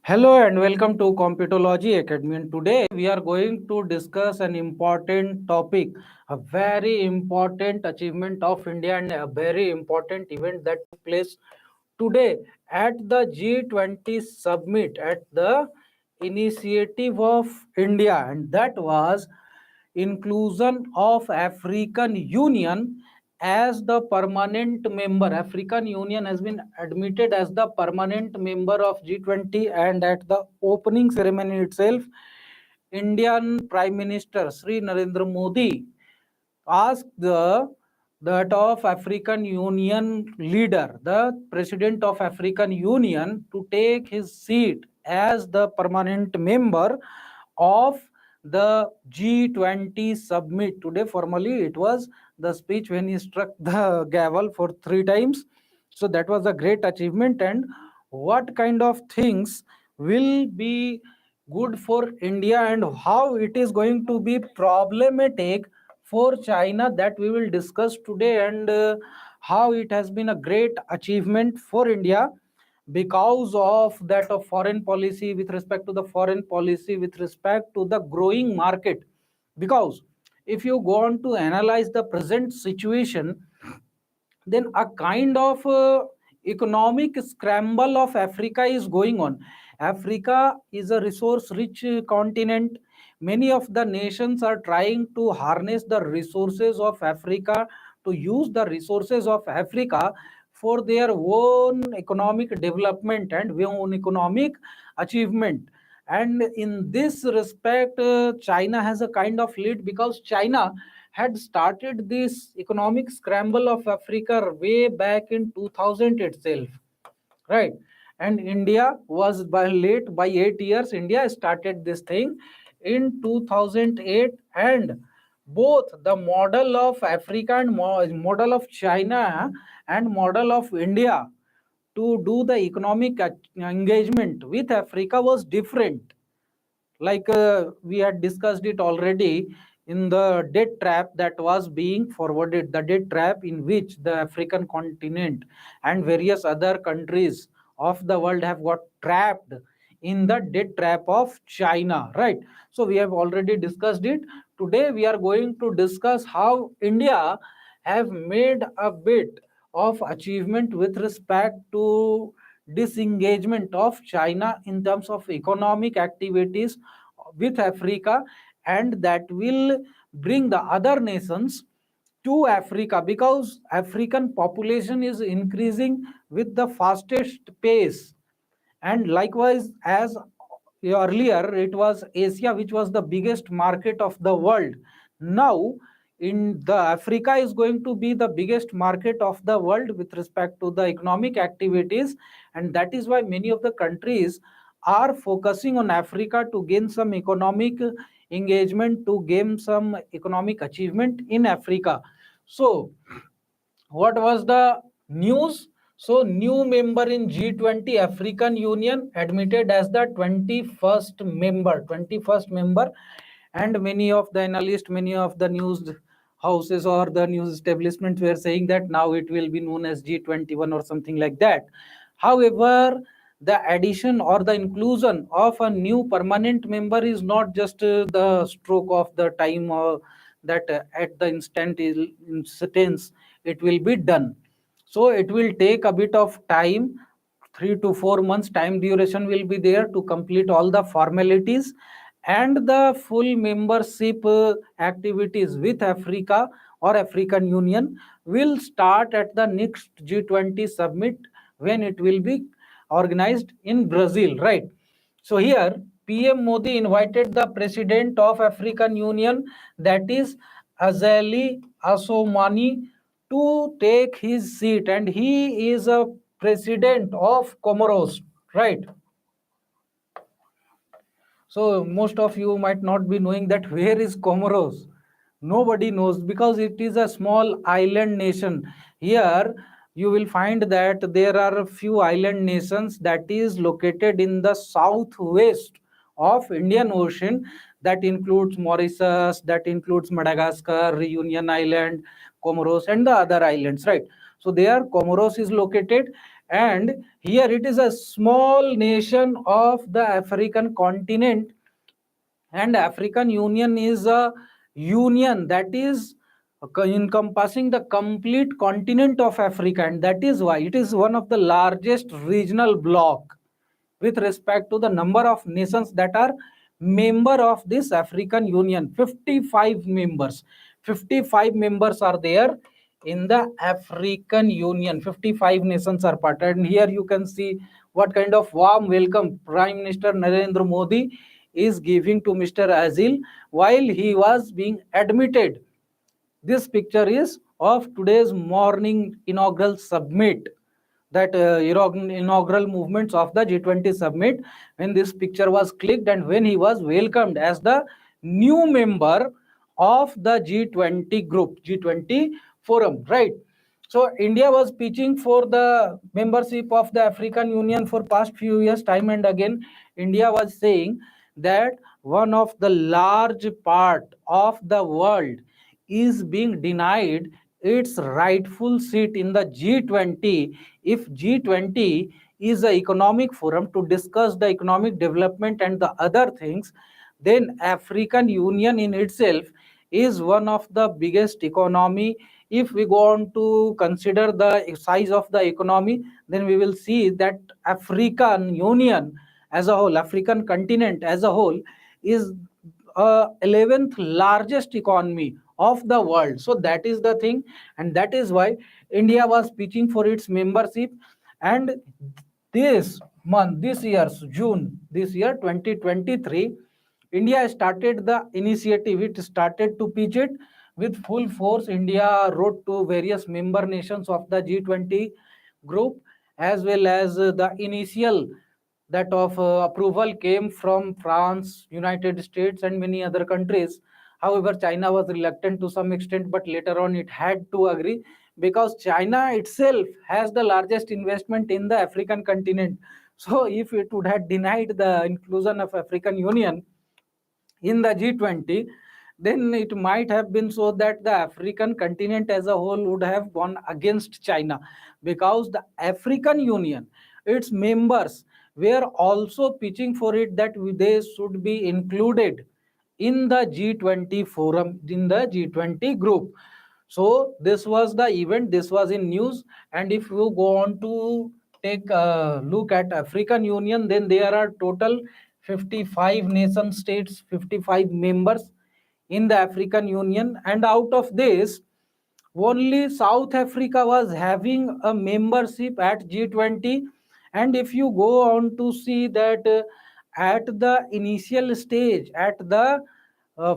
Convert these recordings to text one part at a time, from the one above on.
Hello and welcome to Competology Academy. And today we are going to discuss an important topic, a very important achievement of India and a very important event that took place today at the G20 summit at the initiative of India, and that was inclusion of African Union as the permanent member. African Union has been admitted as the permanent member of G20, and at the opening ceremony itself, Indian Prime Minister Sri Narendra Modi asked the that of African Union leader, the president of African Union, to take his seat as the permanent member of the G20 summit. Today, formally, it was the speech when he struck the gavel for 3 times. So that was a great achievement. And what kind of things will be good for India and how it is going to be problematic for China, that we will discuss today, and how it has been a great achievement for India because of that of foreign policy, with respect to the foreign policy, with respect to the growing market. Because if you go on to analyze the present situation, then a kind of economic scramble of Africa is going on. Africa is a resource rich continent. Many of the nations are trying to harness the resources of Africa, to use the resources of Africa for their own economic development and own economic achievement. And in this respect, China has a kind of lead, because China had started this economic scramble of Africa way back in 2000 itself, right? And India was by late by 8 years. India started this thing in 2008, and both the model of Africa and model of China and model of India to do the economic engagement with Africa was different. Like we had discussed it already in the debt trap that was being forwarded, the debt trap in which the African continent and various other countries of the world have got trapped in the debt trap of China, right? So we have already discussed it. Today we are going to discuss how India have made a bit of achievement with respect to disengagement of China in terms of economic activities with Africa, and that will bring the other nations to Africa, because African population is increasing with the fastest pace. And likewise, as earlier it was Asia which was the biggest market of the world, now in the Africa is going to be the biggest market of the world with respect to the economic activities. And that is why many of the countries are focusing on Africa to gain some economic engagement, to gain some economic achievement in Africa. So what was the news? So new member in G20, African Union admitted as the 21st member. And many of the analysts, many of the news houses or the news establishments were saying that now it will be known as G21 or something like that. However, the addition or the inclusion of a new permanent member is not just the stroke of the time, or that at the instance it will be done. So it will take a bit of time, 3 to 4 months time duration will be there to complete all the formalities, and the full membership activities with Africa or African Union will start at the next G20 summit, when it will be organized in Brazil, right? So here PM Modi invited the president of African Union, that is Azali Assoumani, to take his seat, and he is a president of Comoros, right? So most of you might not be knowing that where is Comoros. Nobody knows, because it is a small island nation. Here you will find that there are a few island nations that is located in the southwest of Indian Ocean. That includes Mauritius, that includes Madagascar, Reunion Island, Comoros, and the other islands, right? So there Comoros is located, And here it is a small nation of the African continent, and African Union is a union that is encompassing the complete continent of Africa, and that is why it is one of the largest regional bloc with respect to the number of nations that are member of this African Union. 55 members. 55 members are there in the African Union. 55 nations are part. And here you can see what kind of warm welcome Prime Minister Narendra Modi is giving to Mr. Azil while he was being admitted. This picture is of today's morning inaugural summit, that inaugural movements of the G20 summit, when this picture was clicked and when he was welcomed as the new member of the G20 group, G20 forum, right? So India was pitching for the membership of the African Union for past few years, time and again. India was saying that one of the large part of the world is being denied its rightful seat in the G20. If G20 is an economic forum to discuss the economic development and the other things, then African Union in itself is one of the biggest economy. If we go on to consider the size of the economy, then we will see that African Union as a whole, African continent as a whole, is 11th largest economy of the world. So that is the thing, and that is why India was pitching for its membership. And this month, this year's June, this year 2023, India started the initiative. It started to pitch it with full force. India wrote to various member nations of the G20 group, as well as the initial that of approval came from France, United States, and many other countries. However, China was reluctant to some extent, but later on it had to agree, because China itself has the largest investment in the African continent. So if it would have denied the inclusion of African Union in the G20, then it might have been so that the African continent as a whole would have gone against China, because the African Union, its members, were also pitching for it that they should be included in the G20 forum, in the G20 group. So this was the event, this was in news. And if you go on to take a look at African Union, then there are total 55 nation states, 55 members in the African Union. And out of this, only South Africa was having a membership at G20. And if you go on to see that at the initial stage, at the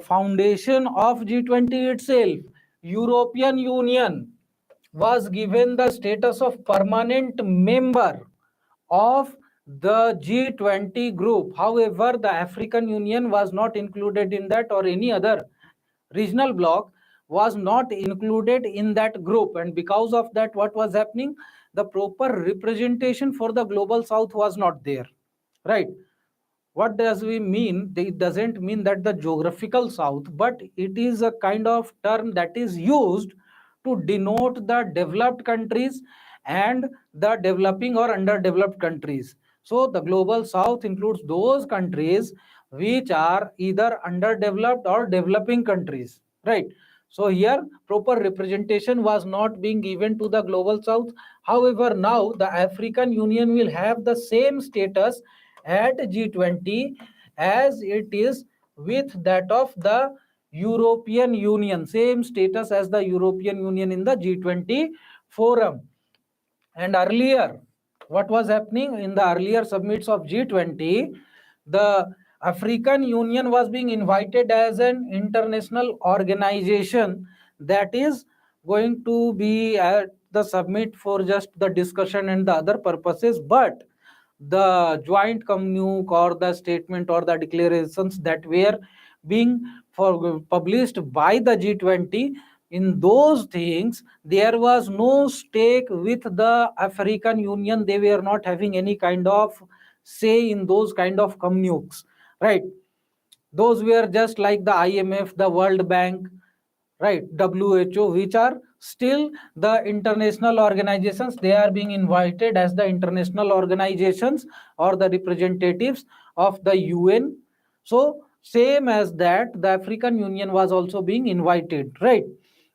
foundation of G20 itself, European Union was given the status of permanent member of the G20 group. However, the African Union was not included in that, or any other regional bloc was not included in that group. And because of that, what was happening? The proper representation for the global south was not there, right? What does we mean? It doesn't mean that the geographical south, but it is a kind of term that is used to denote the developed countries and the developing or underdeveloped countries. So the global south includes those countries which are either underdeveloped or developing countries, right? So here proper representation was not being given to the global south. However, now the African Union will have the same status at G20 as it is with that of the European Union, same status as the European Union in the G20 forum. And earlier, what was happening in the earlier summits of G20, the African Union was being invited as an international organization that is going to be at the summit for just the discussion and the other purposes. But the joint communique or the statement or the declarations that were being published by the G20, in those things there was no stake with the African Union. They were not having any kind of say in those kind of communiques, right? Those were just like the IMF, the World Bank, right? WHO, which are still the international organizations, they are being invited as the international organizations or the representatives of the UN. So same as that, the African Union was also being invited, right?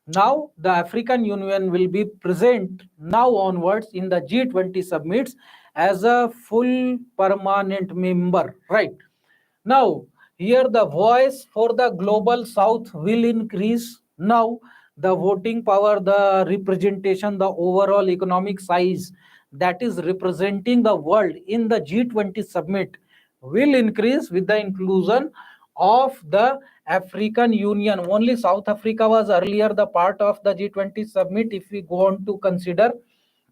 Now the African Union will be present now onwards in the G20 summits as a full permanent member, right? Now, here the voice for the global south will increase. Now, the voting power, the representation, the overall economic size that is representing the world in the G20 summit will increase with the inclusion of the African Union. Only South Africa was earlier the part of the G20 summit if we go on to consider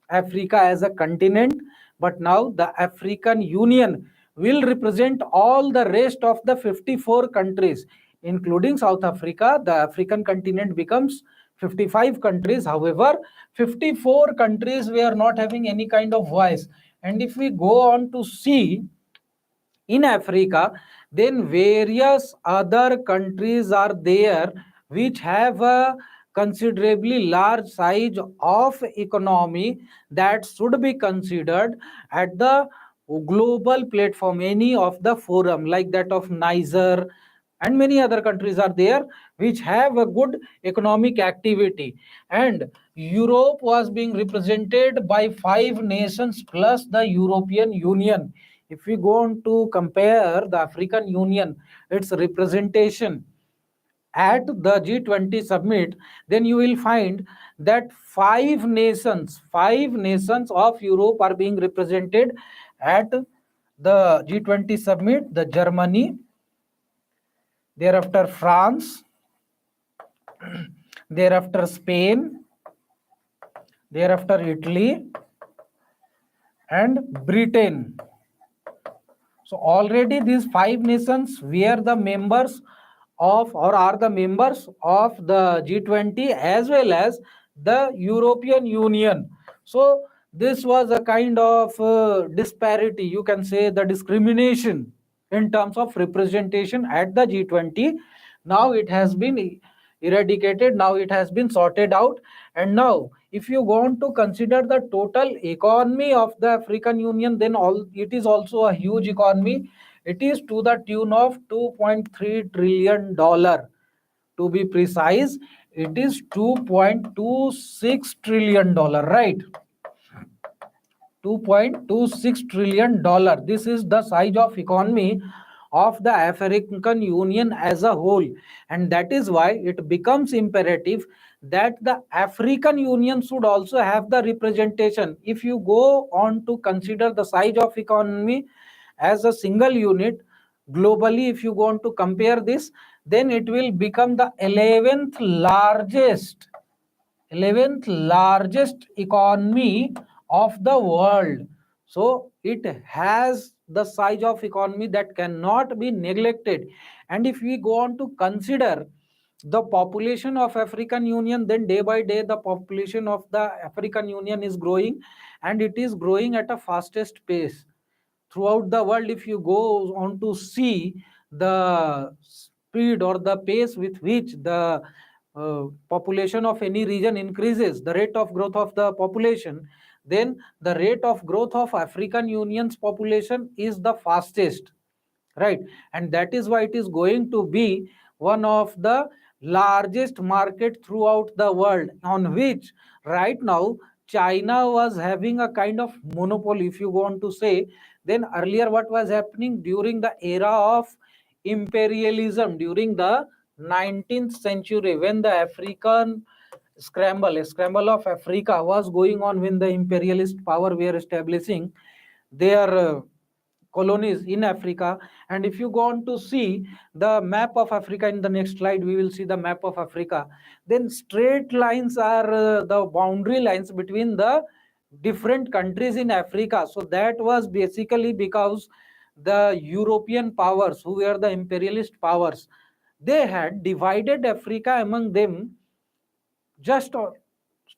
Africa as a continent, but now the African Union will represent all the rest of the 54 countries, including South Africa. The African continent becomes 55 countries. However, 54 countries were not having any kind of voice. And if we go on to see in Africa, then various other countries are there which have a considerably large size of economy that should be considered at the global platform, any of the forum like that of Niger, and many other countries are there which have a good economic activity. And Europe was being represented by 5 nations plus the European Union. If we go on to compare the African Union, its representation at the G20 summit, then you will find that 5 nations of Europe are being represented at the G20 summit: the Germany, thereafter France, thereafter Spain, thereafter Italy, and Britain. So already these 5 nations were the members of, or are the members of the G20 as well as the European Union. So this was a kind of disparity, you can say the discrimination in terms of representation at the G20. Now it has been eradicated, now it has been sorted out. And now if you want to consider the total economy of the African Union, then all it is also a huge economy. It is to the tune of 2.3 trillion dollar. To be precise, it is 2.26 trillion dollar, right? 2.26 trillion dollar. This is the size of economy of the African Union as a whole, and that is why it becomes imperative that the African Union should also have the representation. If you go on to consider the size of economy as a single unit globally, if you go on to compare this, then it will become the 11th largest economy of the world. So it has the size of economy that cannot be neglected. And if we go on to consider the population of African Union, then day by day the population of the African Union is growing, and it is growing at a fastest pace throughout the world. If you go on to see the speed or the pace with which the population of any region increases, the rate of growth of the population, then the rate of growth of African Union's population is the fastest, right? And that is why it is going to be one of the largest market throughout the world, on which right now China was having a kind of monopoly, if you want to say. Then earlier what was happening during the era of imperialism, during the 19th century, when the African a scramble of Africa was going on, when the imperialist power were establishing their colonies in Africa. And if you go on to see the map of Africa, in the next slide we will see the map of Africa, then straight lines are the boundary lines between the different countries in Africa. So that was basically because the European powers, who were the imperialist powers, they had divided Africa among them just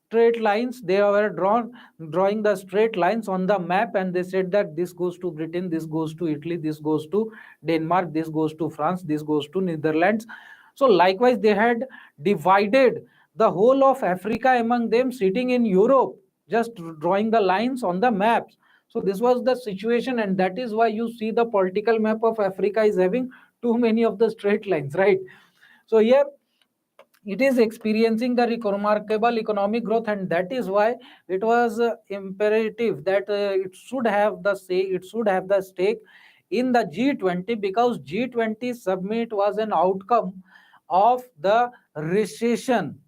straight lines. They were drawing the straight lines on the map, and they said that this goes to Britain, this goes to Italy, this goes to Denmark, this goes to France, this goes to Netherlands. So likewise, they had divided the whole of Africa among them, sitting in Europe, just drawing the lines on the maps. So this was the situation, and that is why you see the political map of Africa is having too many of the straight lines, right? So here it is experiencing the remarkable economic growth, and that is why it was imperative that it should have the say, it should have the stake in the G20, because G20 summit was an outcome of the recession,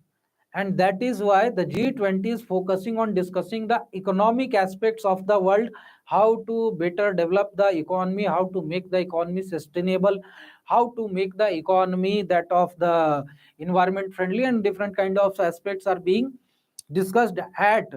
and that is why the G20 is focusing on discussing the economic aspects of the world, how to better develop the economy, how to make the economy sustainable, how to make the economy that of the environment friendly, and different kind of aspects are being discussed at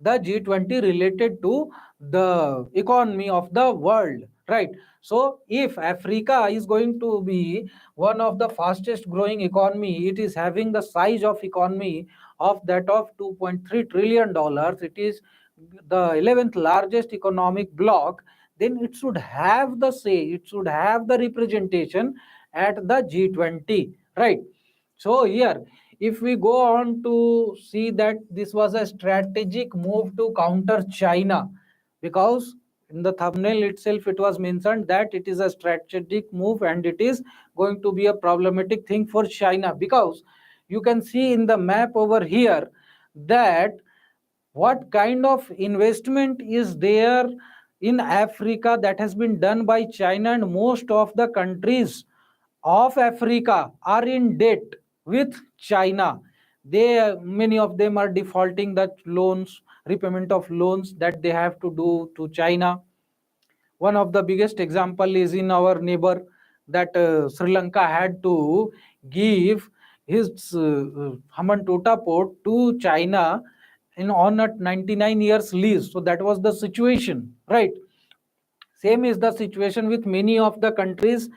the G20 related to the economy of the world, right? So if Africa is going to be one of the fastest growing economy, it is having the size of economy of that of 2.3 trillion dollars, it is the 11th largest economic bloc, then it should have the say, it should have the representation at the G20, right? So here, if we go on to see that this was a strategic move to counter China, because in the thumbnail itself it was mentioned that it is a strategic move and it is going to be a problematic thing for China, because you can see in the map over here that what kind of investment is there in Africa that has been done by China, and most of the countries of Africa are in debt with China. They, many of them are defaulting the loans, repayment of loans that they have to do to China. One of the biggest example is in our neighbor, that Sri Lanka had to give his Hambantota port to China in on a 99 years lease. So that was the situation, right? Same is the situation with many of the countries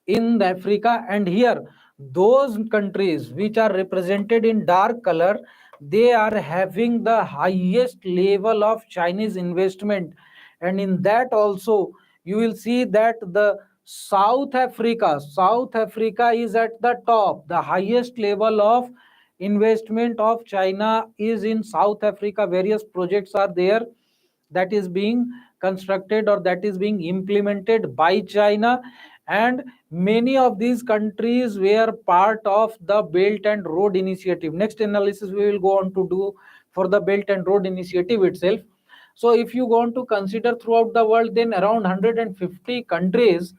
in Africa, and here those countries which are represented in dark color, they are having the highest level of Chinese investment, and in that also you will see that the South Africa is at the top. The highest level of investment of China is in South Africa. Various projects are there that is being constructed or that is being implemented by China, and many of these countries were part of the Belt and Road Initiative. Next analysis we will go on to do for the Belt and Road Initiative itself. So if you want to consider throughout the world, then around 150 countries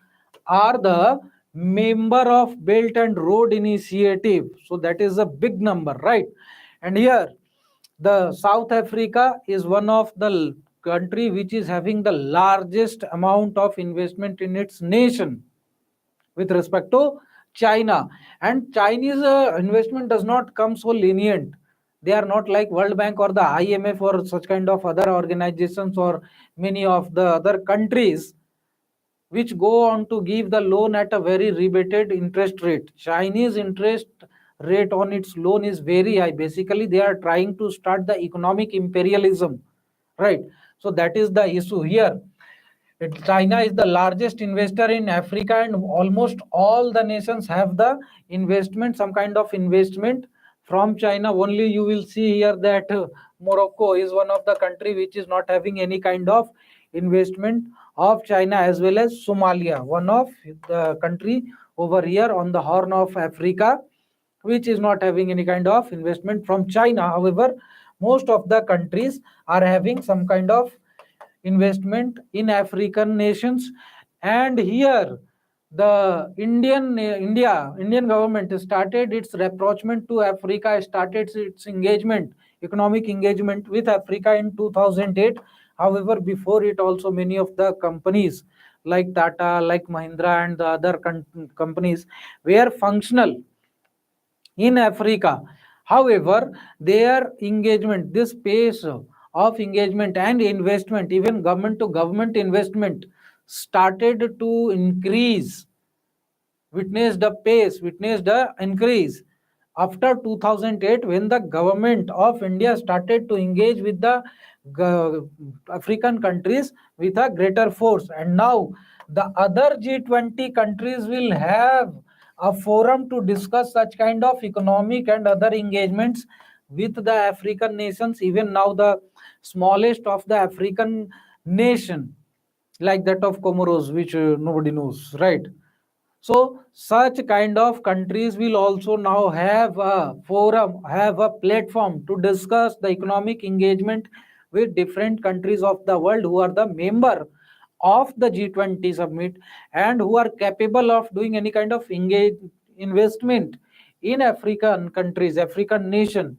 are the member of Belt and Road Initiative. So that is a big number, right? And here the South Africa is one of the country which is having the largest amount of investment in its nation with respect to China. And Chinese investment does not come so lenient. They are not like World Bank or the IMF or such kind of other organizations or many of the other countries which go on to give the loan at a very rebated interest rate. Chinese interest rate on its loan is very high. Basically, they are trying to start the economic imperialism, right? So that is the issue here. China is the largest investor in Africa, and almost all the nations have the investment, some kind of investment from China. Only you will see here that Morocco is one of the country which is not having any kind of investment of China, as well as Somalia, one of the country over here on the Horn of Africa, which is not having any kind of investment from China. However, most of the countries are having some kind of investment in African nations. And here the Indian government started its rapprochement to Africa, started its engagement, economic engagement with Africa in 2008. However, before it also many of the companies like Tata, like Mahindra and the other companies were functional in Africa. However, their engagement, this pace of engagement and investment, even government to government investment, started to increase, witnessed a pace, witnessed a increase after 2008, when the government of India started to engage with the African countries with a greater force. And now the other G20 countries will have a forum to discuss such kind of economic and other engagements with the African nations, even now the smallest of the African nation, like that of Comoros, which nobody knows, right? So such kind of countries will also now have a forum, have a platform to discuss the economic engagement with different countries of the world who are the member of the G20 summit and who are capable of doing any kind of investment in African countries, African nation.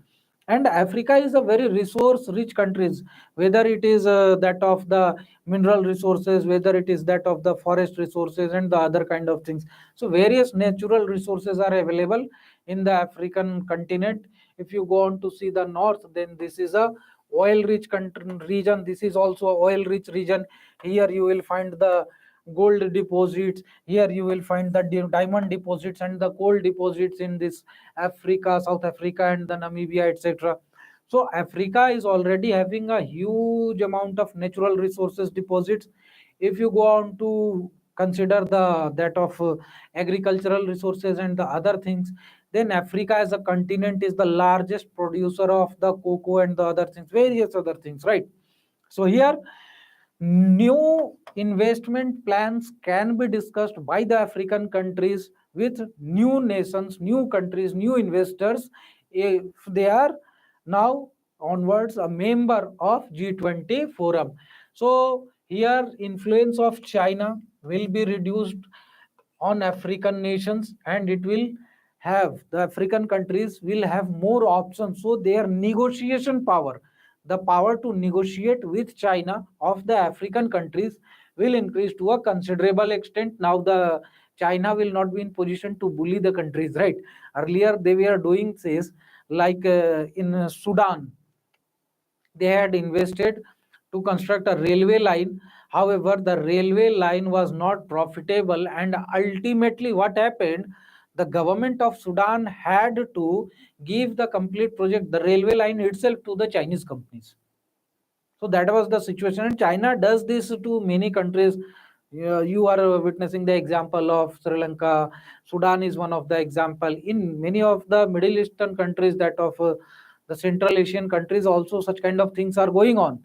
And Africa is a very resource rich countries, whether it is that of the mineral resources, whether it is that of the forest resources and the other kind of things. So various natural resources are available in the African continent. If you go on to see the north, then this is a oil rich region. This is also a oil rich region. Here you will find the gold deposits. Here you will find the diamond deposits and the coal deposits in this Africa, South Africa and the Namibia, etc. So Africa is already having a huge amount of natural resources deposits. If you go on to consider the that of agricultural resources and the other things, then Africa as a continent is the largest producer of the cocoa and the other things, various other things, right? So here new investment plans can be discussed by the African countries with new nations, new countries, new investors, if they are now onwards a member of G20 forum. So here influence of China will be reduced on African nations, and it will have the African countries will have more options. So their negotiation power, the power to negotiate with China of the African countries, will increase to a considerable extent. Now the China will not be in position to bully the countries, right? Earlier they were doing this, like in Sudan they had invested to construct a railway line. However, the railway line was not profitable, and ultimately, what happened? The government of Sudan had to give the complete project, the railway line itself, to the Chinese companies. So that was the situation, and China does this to many countries. You are witnessing the example of Sri Lanka. Sudan is one of the example. In many of the Middle Eastern countries, that of the Central Asian countries, also such kind of things are going on.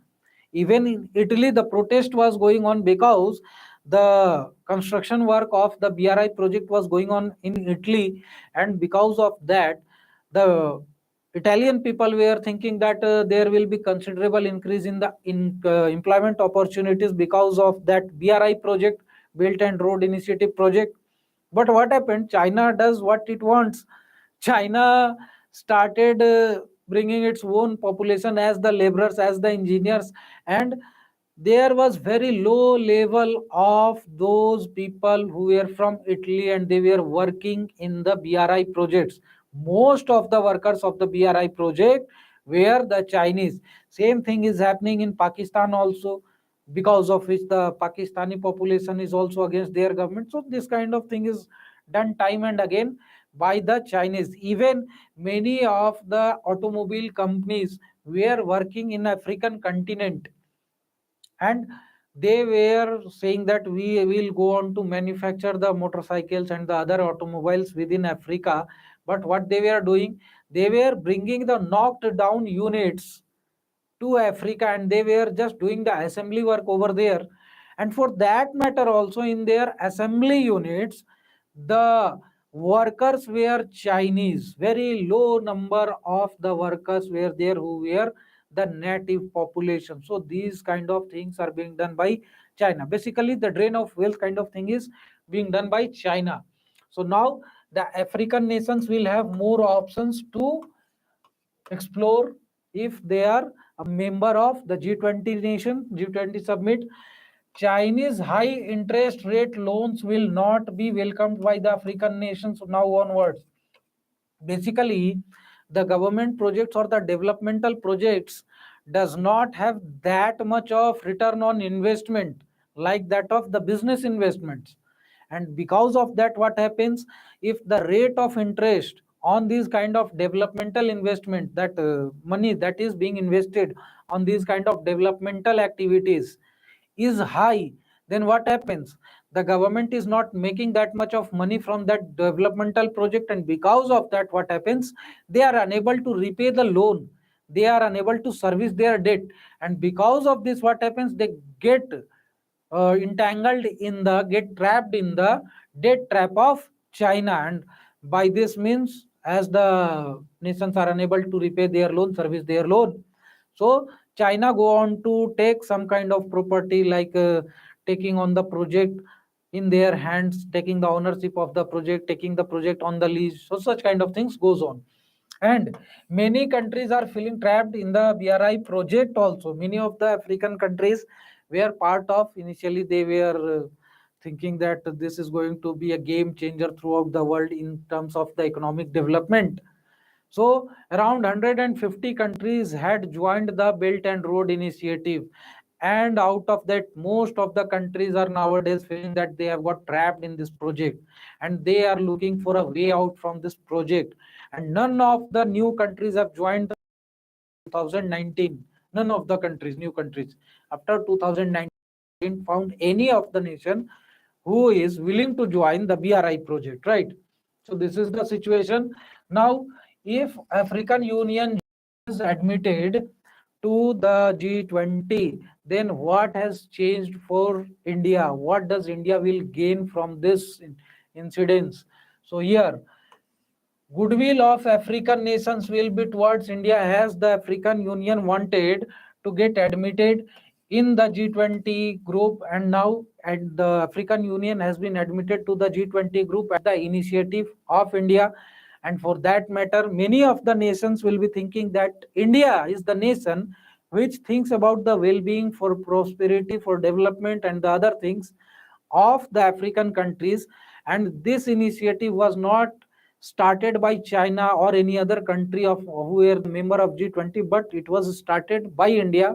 Even in Italy, the protest was going on because the construction work of the BRI project was going on in Italy, and because of that, the Italian people were thinking that there will be considerable increase in the employment opportunities because of that BRI project, Built and Road Initiative project. But what happened? China does what it wants. China started bringing its own population as the laborers, as the engineers, and there was very low level of those people who were from Italy and they were working in the BRI projects. Most of the workers of the BRI project were the Chinese. Same thing is happening in Pakistan also, because of which the Pakistani population is also against their government. So this kind of thing is done time and again by the Chinese. Even many of the automobile companies were working in African continent, and they were saying that we will go on to manufacture the motorcycles and the other automobiles within Africa. But what they were doing, they were bringing the knocked down units to Africa, and they were just doing the assembly work over there. And for that matter, also in their assembly units, the workers were Chinese. Very low number of the workers were there who were the native population. So these kind of things are being done by China. Basically, the drain of wealth kind of thing is being done by China. So now the African nations will have more options to explore if they are a member of the G20 nation, G20 summit. Chinese high interest rate loans will not be welcomed by the African nations now onwards. Basically, the government projects or the developmental projects does not have that much of return on investment like that of the business investments. And because of that, what happens? If the rate of interest on these kind of developmental investment, that money that is being invested on these kind of developmental activities is high, then what happens? The government is not making that much of money from that developmental project, and because of that, what happens? They are unable to repay the loan, they are unable to service their debt, and because of this, what happens? They get entangled in the get trapped in the debt trap of China. And by this means, as the nations are unable to repay their loan, service their loan, so China go on to take some kind of property, like taking on the project in their hands, taking the ownership of the project, taking the project on the lease. So such kind of things goes on. And many countries are feeling trapped in the BRI project also. Many of the African countries were part of. Initially, they were thinking that this is going to be a game changer throughout the world in terms of the economic development. So around 150 countries had joined the Belt and Road Initiative. And out of that, most of the countries are nowadays feeling that they have got trapped in this project, and they are looking for a way out from this project. And none of the new countries have joined 2019. None of the countries, new countries, after 2019, found any of the nation who is willing to join the BRI project, right? So this is the situation. Now, if African Union is admitted to the G20, then what has changed for India? What does India will gain from this incidents? So here, goodwill of African nations will be towards India, as the African Union wanted to get admitted in the G20 group, and now and the African Union has been admitted to the G20 group at the initiative of India. And for that matter, many of the nations will be thinking that India is the nation which thinks about the well-being, for prosperity, for development, and the other things of the African countries. And this initiative was not started by China or any other country of who were the member of G20, but it was started by India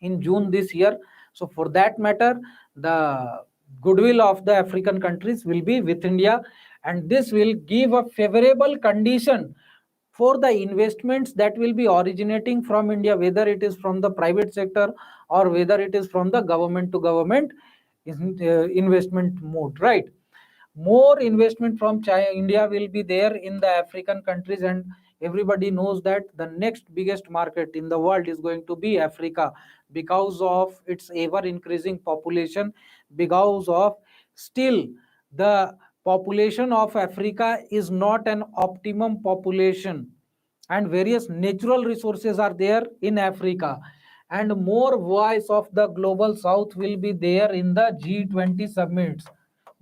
in June this year. So for that matter, the goodwill of the African countries will be with India, and this will give a favorable condition for the investments that will be originating from India, whether it is from the private sector or whether it is from the government to government investment mode, right? More investment from China, India will be there in the African countries, and everybody knows that the next biggest market in the world is going to be Africa, because of its ever increasing population, because of still the population of Africa is not an optimum population, and various natural resources are there in Africa, and more voice of the global south will be there in the G20 summits.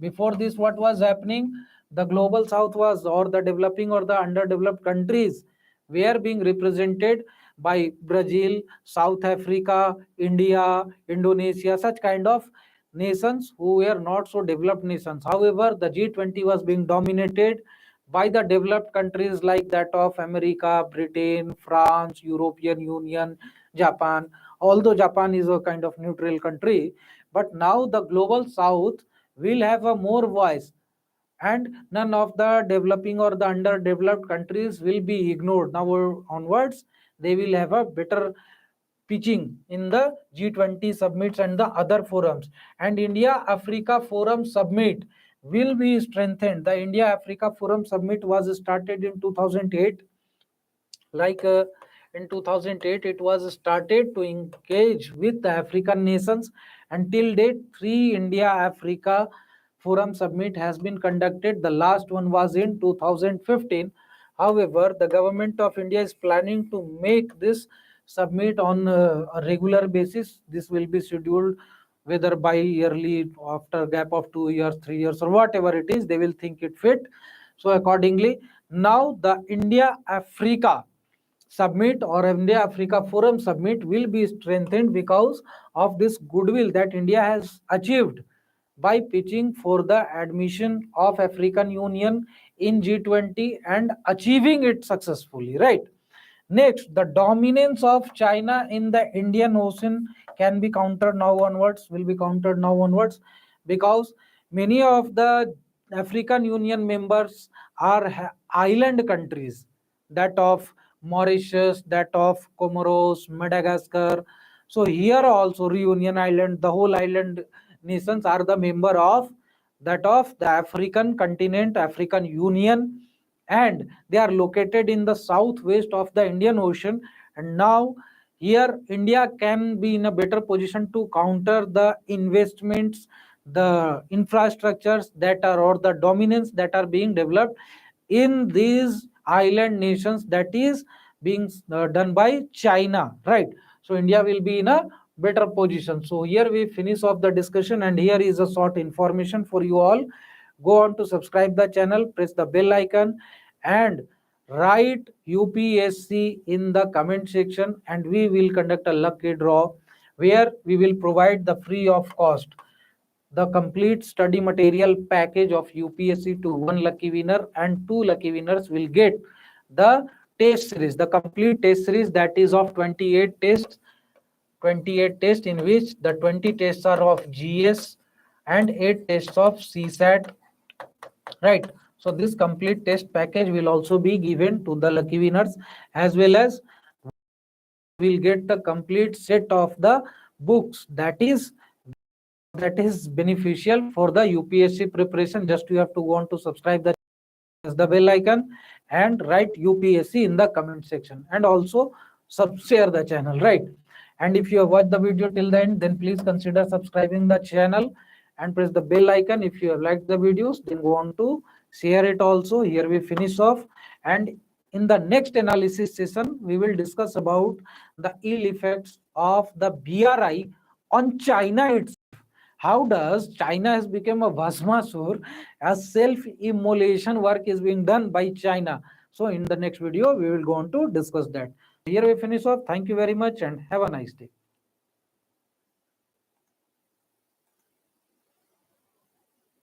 Before this, what was happening? The global south was, or the developing or the underdeveloped countries were being represented by Brazil, South Africa, India, Indonesia, such kind of nations who were not so developed nations. However, the G20 was being dominated by the developed countries like that of America, Britain, France, European Union, Japan. Although Japan is a kind of neutral country, but now the global south will have a more voice, and none of the developing or the underdeveloped countries will be ignored. Now onwards, they will have a better pitching in the G20 summits and the other forums. And India Africa Forum Summit will be strengthened. The India Africa Forum Summit was started in 2008. Like in 2008, it was started to engage with the African nations. Until date, 3 India Africa Forum Summit has been conducted. The last one was in 2015. However, the government of India is planning to make this summit on a regular basis. This will be scheduled whether by yearly, after gap of 2 years, 3 years, or whatever it is, they will think it fit. So accordingly, now the India Africa Summit or India Africa Forum Summit will be strengthened because of this goodwill that India has achieved by pitching for the admission of African Union in G20 and achieving it successfully, right? Next, the dominance of China in the Indian Ocean can be countered now onwards, will be countered now onwards, because many of the African Union members are island countries, that of Mauritius, that of Comoros, Madagascar. So here also Reunion Island, the whole island nations are the member of that of the African continent, African Union, and they are located in the southwest of the Indian Ocean. And now here India can be in a better position to counter the investments, the infrastructures that are, or the dominance that are being developed in these island nations, that is being done by China, right? So India will be in a better position. So here we finish off the discussion, and here is a short information for you all. Go on to subscribe the channel, press the bell icon, and write UPSC in the comment section, and we will conduct a lucky draw where we will provide the free of cost the complete study material package of UPSC to one lucky winner, and two lucky winners will get the test series, the complete test series, that is of 28 tests, 28 tests, in which the 20 tests are of GS and 8 tests of CSAT, right? So this complete test package will also be given to the lucky winners, as well as will get the complete set of the books that is beneficial for the UPSC preparation. Just you have to go on to subscribe the bell icon and write UPSC in the comment section, and also share the channel, right? And if you have watched the video till the end, then please consider subscribing the channel and press the bell icon. If you have liked the videos, then go on to share it also. Here we finish off, and in the next analysis session we will discuss about the ill effects of the BRI on China itself. How does China has become a Bhasmasur as self-immolation work is being done by China? So in the next video, we will go on to discuss that. Here we finish off. Thank you very much and have a nice day.